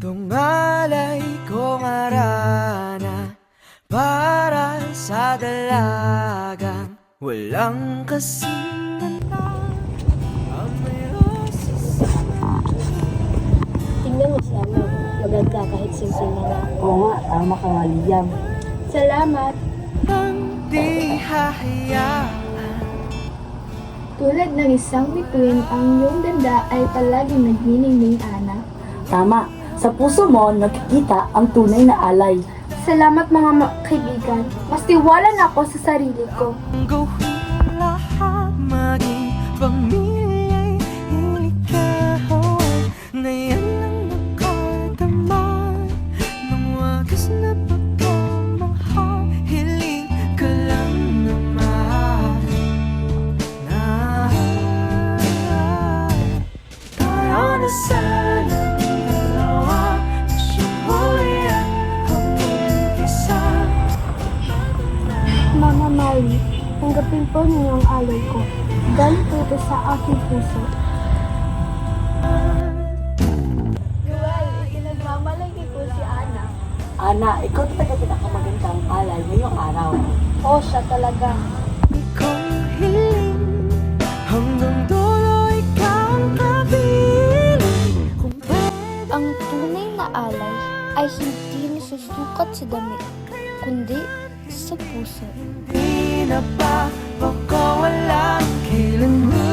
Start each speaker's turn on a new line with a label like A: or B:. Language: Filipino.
A: Itong alay kong arana para sa dalagang walang kasing ganda. Ang may rosas sa
B: Tingnan mo si Ano, maganda kahit simple lang.
C: Oo nga, tama ka nga, Liam.
B: Salamat!
A: ng di hahayaan.
B: Tulad ng isang bituin, ang iyong ganda ay palaging nagniningning, Ana.
C: Tama, sa puso mo nakikita ang tunay na alay.
B: Salamat mga kaibigan. Mas tiwala na ako sa sarili ko.
A: Ang gawin lahat maging pamilya'y ikaw. Ngayon lang nakadama ng wagas na pagmamahal. Hiling ka lang naman na tayo na sana dalawa na sumuli at mag-isa.
B: Mama Mari, tanggapin po niyo ang alay ko. Galing po ito sa aking puso. Joel, ikinagmamalaki ko si Ana.
C: Ana, ikaw talaga pinakamagandang alay ngayong araw.
B: Oo, siya talaga.
A: Kung hiling hanggang dulo ikaw ang kabilang. Kung pwede
D: Ang tunay na alay ay hindi nasusukat sa damit, kundi sa puso.
A: di na pa walang kailanman.